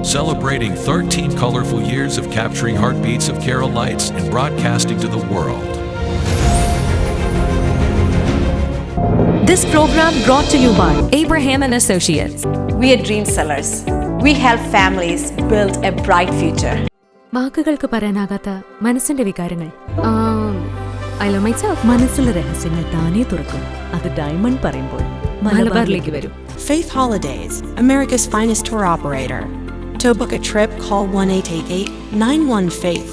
celebrating 13 colorful years of capturing heartbeats of Keralites and broadcasting to the world. This program brought to you by Abraham and Associates. We are dream sellers. We help families build a bright future. വാക്കുകൾക്ക് പറയാനാകാത്ത മനസ്സിന്റെ വികാരങ്ങൾ. I love myself. മനസ്സിലെ രഹസ്യങ്ങൾ താനേ തുറക്കും. അത് diamond പറയുമ്പോൾ മലബാറിലേക്ക് വരും. Faith Holidays, America's finest tour operator. To book a trip, call 1-888-91-FAITH.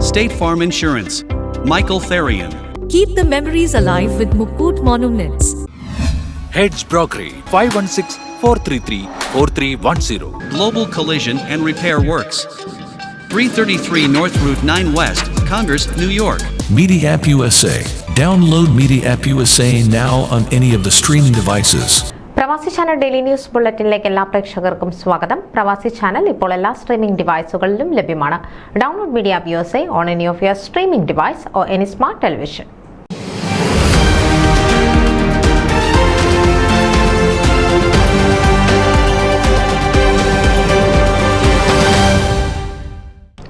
State Farm Insurance, Michael Therian. Keep the memories alive with Mukut Monuments. Heads Brokery 516-433-4310. Global Collision and Repair Works, 333 North Route 9 West, Congress, New York. Media App USA. Download Media App USA now on any of the streaming devices. പ്രവാസി channel daily news ബുള്ളറ്റിനിലേക്ക് എല്ലാ പ്രേക്ഷകർക്കും സ്വാഗതം. പ്രവാസി channel ഇപ്പോൾ എല്ലാ streaming ഡിവൈസുകളിലും ലഭ്യമാണ്. Download media app USA on any of your streaming device or any smart television.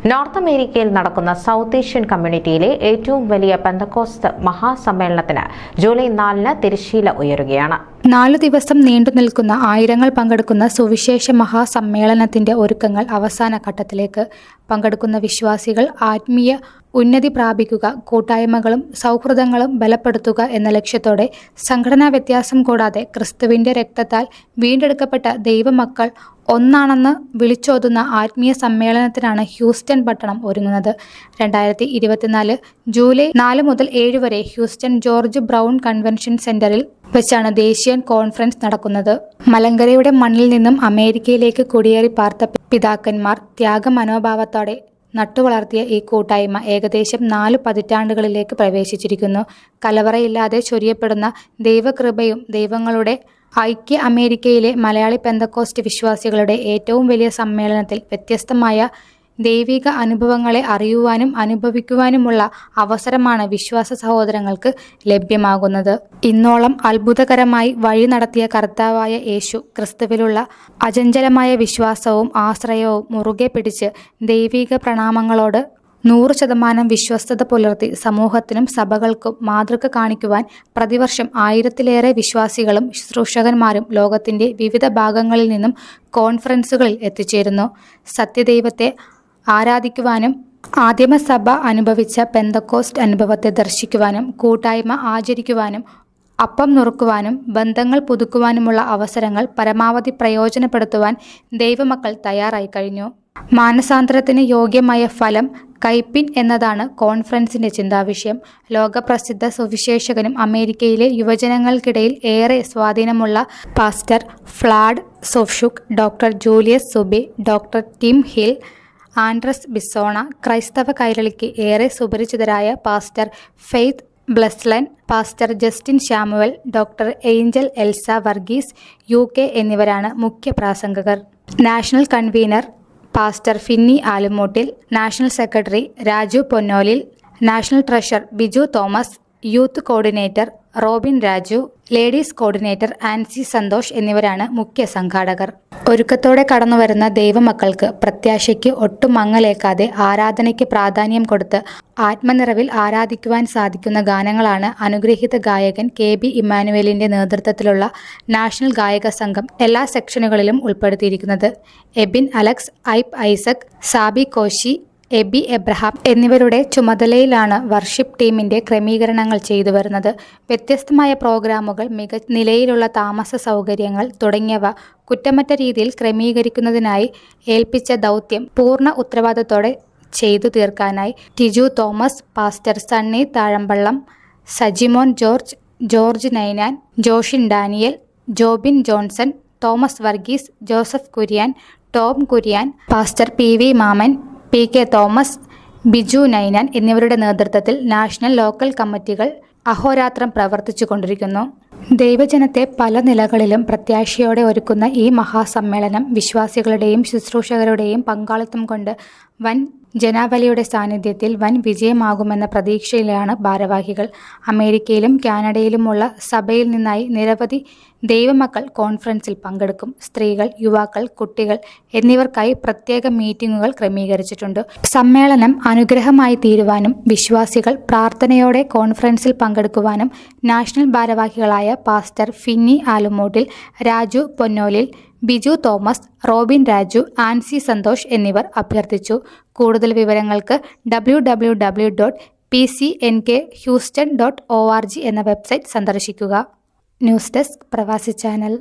North അമേരിക്കയിൽ നടക്കുന്ന സൗത്ത് ഏഷ്യൻ കമ്മ്യൂണിറ്റിയിലെ ഏറ്റവും വലിയ പെന്തക്കോസ്ത് മഹാസമ്മേളനത്തിന് ജൂലൈ 4 തിരശ്ശീല ഉയരുകയാണ്. 4 ദിവസം നീണ്ടു നിൽക്കുന്ന ആയിരങ്ങൾ പങ്കെടുക്കുന്ന സുവിശേഷ മഹാസമ്മേളനത്തിന്റെ ഒരുക്കങ്ങൾ അവസാന ഘട്ടത്തിലേക്ക്. പങ്കെടുക്കുന്ന വിശ്വാസികൾ ആത്മീയ ഉന്നതി പ്രാപിക്കുക, കൂട്ടായ്മകളും സൗഹൃദങ്ങളും ബലപ്പെടുത്തുക എന്ന ലക്ഷ്യത്തോടെ സംഘടനാ വ്യത്യാസം കൂടാതെ ക്രിസ്തുവിന്റെ രക്തത്താൽ വീണ്ടെടുക്കപ്പെട്ട ദൈവമക്കൾ ഒന്നാണെന്ന് വിളിച്ചോതുന്ന ആത്മീയ സമ്മേളനത്തിനാണ് ഹ്യൂസ്റ്റൺ പട്ടണം ഒരുങ്ങുന്നത്. 2024 ജൂലൈ 4 മുതൽ 7 വരെ ഹ്യൂസ്റ്റൺ ജോർജ് ബ്രൗൺ കൺവെൻഷൻ സെന്ററിൽ വെച്ചാണ് ദേശീയ കോൺഫറൻസ് നടക്കുന്നത്. മലങ്കരയുടെ മണ്ണിൽ നിന്നും അമേരിക്കയിലേക്ക് കുടിയേറി പാർത്ത പിതാക്കന്മാർ ത്യാഗമനോഭാവത്തോടെ നട്ടുവളർത്തിയ ഈ കൂട്ടായ്മ ഏകദേശം 4 പതിറ്റാണ്ടുകളിലേക്ക് പ്രവേശിച്ചിരിക്കുന്നു. കലവറയില്ലാതെ ചൊരിയപ്പെടുന്ന ദൈവകൃപയും ദൈവങ്ങളുടെ ഐക്യ അമേരിക്കയിലെ മലയാളി പെന്തക്കോസ്റ്റ് വിശ്വാസികളുടെ ഏറ്റവും വലിയ സമ്മേളനത്തിൽ വ്യത്യസ്തമായ ദൈവിക അനുഭവങ്ങളെ അറിയുവാനും അനുഭവിക്കുവാനുമുള്ള അവസരമാണ് വിശ്വാസ സഹോദരങ്ങൾക്ക് ലഭ്യമാകുന്നത്. ഇന്നോളം അത്ഭുതകരമായി വഴി നടത്തിയ കർത്താവായ യേശു ക്രിസ്തുവിലുള്ള അചഞ്ചലമായ വിശ്വാസവും ആശ്രയവും മുറുകെ പിടിച്ച് ദൈവിക പ്രണാമങ്ങളോട് 100% വിശ്വസ്തത പുലർത്തി സമൂഹത്തിനും സഭകൾക്കും മാതൃക കാണിക്കുവാൻ പ്രതിവർഷം 1000-ലേറെ വിശ്വാസികളും ശുശ്രൂഷകന്മാരും ലോകത്തിന്റെ വിവിധ ഭാഗങ്ങളിൽ നിന്നും കോൺഫറൻസുകളിൽ എത്തിച്ചേരുന്നു. സത്യദൈവത്തെ ആരാധിക്കുവാനും ആദിമസഭ അനുഭവിച്ച പെന്തക്കോസ്റ്റ് അനുഭവത്തെ ദർശിക്കുവാനും കൂട്ടായ്മ ആചരിക്കുവാനും അപ്പം നുറുക്കുവാനും ബന്ധങ്ങൾ പുതുക്കുവാനുമുള്ള അവസരങ്ങൾ പരമാവധി പ്രയോജനപ്പെടുത്തുവാൻ ദൈവമക്കൾ തയ്യാറായി കഴിഞ്ഞു. മാനസാന്തരത്തിന് യോഗ്യമായ ഫലം കൈപ്പിൻ എന്നതാണ് കോൺഫറൻസിന്റെ ചിന്താവിഷയം. ലോകപ്രസിദ്ധ സുവിശേഷകനും അമേരിക്കയിലെ യുവജനങ്ങൾക്കിടയിൽ ഏറെ സ്വാധീനമുള്ള pastor Vlad Savchuk, doctor Julius Subi, doctor Tim Hill, Andres Bisonni, ക്രൈസ്തവ കൈരളിക്ക് ഏറെ സുപരിചിതരായ pastor Faith Blesslin, pastor Justin Samuel, doctor Angel Elsa Varghese UK എന്നിവരാണ് മുഖ്യ പ്രാസംഗകർ. National convener pastor Finny Alumoottil, national secretary Raju Ponnolil, national treasurer Biju Thomas, youth coordinator Robin Raju, ladies coordinator Ancy Santhosh എന്നിവരാണ് മുഖ്യ സംഘാടകർ. ഒരുക്കത്തോടെ കടന്നുവരുന്ന ദൈവമക്കൾക്ക് പ്രത്യാശയ്ക്ക് ഒട്ടും മങ്ങലേക്കാതെ ആരാധനയ്ക്ക് പ്രാധാന്യം കൊടുത്ത് ആത്മനിറവിൽ ആരാധിക്കുവാൻ സാധിക്കുന്ന ഗാനങ്ങളാണ് അനുഗ്രഹീത ഗായകൻ KB ഇമ്മാനുവേലിന്റെ നേതൃത്വത്തിലുള്ള നാഷണൽ ഗായക സംഘം എല്ലാ സെക്ഷനുകളിലും ഉൾപ്പെടുത്തിയിരിക്കുന്നത്. Abin Alex, Aippu Isaac, Sabi Koshy, Abi Abraham എന്നിവരുടെ ചുമതലയിലാണ് വർഷിപ്പ് ടീമിന്റെ ക്രമീകരണങ്ങൾ ചെയ്തു വരുന്നത്. വ്യത്യസ്തമായ പ്രോഗ്രാമുകൾ, മികച്ച നിലയിലുള്ള താമസ സൗകര്യങ്ങൾ തുടങ്ങിയവ കുറ്റമറ്റ രീതിയിൽ ക്രമീകരിക്കുന്നതിനായി ഏൽപ്പിച്ച ദൗത്യം പൂർണ്ണ ഉത്തരവാദിത്തോടെ ചെയ്തു തീർക്കാനായി Tiju Thomas, pastor Sunny Thazhampallam, Sajimon George, George Ninan, Joshin Daniel, Jobin Johnson, Thomas Varghese, Joseph Kurian, Tom Kurian, pastor PV Mammen, PK Thomas, Biju Ninan എന്നിവരുടെ നേതൃത്വത്തിൽ നാഷണൽ ലോക്കൽ കമ്മിറ്റികൾ അഹോരാത്രം പ്രവർത്തിച്ചു കൊണ്ടിരിക്കുന്നു. ദൈവജനത്തെ പല നിലകളിലും പ്രത്യാശയോടെ ഒരുക്കുന്ന ഈ മഹാസമ്മേളനം വിശ്വാസികളുടെയും ശുശ്രൂഷകരുടെയും പങ്കാളിത്തം കൊണ്ട് വൻ ജനാവലിയുടെ സാന്നിധ്യത്തിൽ വൻ വിജയമാകുമെന്ന പ്രതീക്ഷയിലാണ് ഭാരവാഹികൾ. അമേരിക്കയിലും കാനഡയിലുമുള്ള സഭയിൽ നിന്നായി നിരവധി ദൈവമക്കൾ കോൺഫറൻസിൽ പങ്കെടുക്കും. സ്ത്രീകൾ, യുവാക്കൾ, കുട്ടികൾ എന്നിവർക്കായി പ്രത്യേക മീറ്റിംഗുകൾ ക്രമീകരിച്ചിട്ടുണ്ട്. സമ്മേളനം അനുഗ്രഹമായി തീരുവാനും വിശ്വാസികൾ പ്രാർത്ഥനയോടെ കോൺഫറൻസിൽ പങ്കെടുക്കുവാനും നാഷണൽ ഭാരവാഹികളായ പാസ്റ്റർ ഫിന്നി ആലുമൂട്ടിൽ, രാജു പൊന്നോലിൽ, ബിജു തോമസ്, റോബിൻ രാജു, ആൻസി സന്തോഷ് എന്നിവർ അഭ്യർത്ഥിച്ചു. കൂടുതൽ വിവരങ്ങൾക്ക് www.pcnkhouston.org എന്ന വെബ്സൈറ്റ് സന്ദർശിക്കുക. News desk Pravasi channel.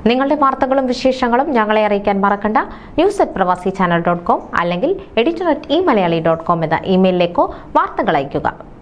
നിങ്ങളുടെ വാർത്തകളും വിശേഷങ്ങളും ഞങ്ങളെ അറിയിക്കാൻ മറക്കണ്ട. news@pravasichannel.com അല്ലെങ്കിൽ editor@eMalayali.com എന്ന ഇമെയിലിലേക്കോ വാർത്തകൾ അയയ്ക്കുക.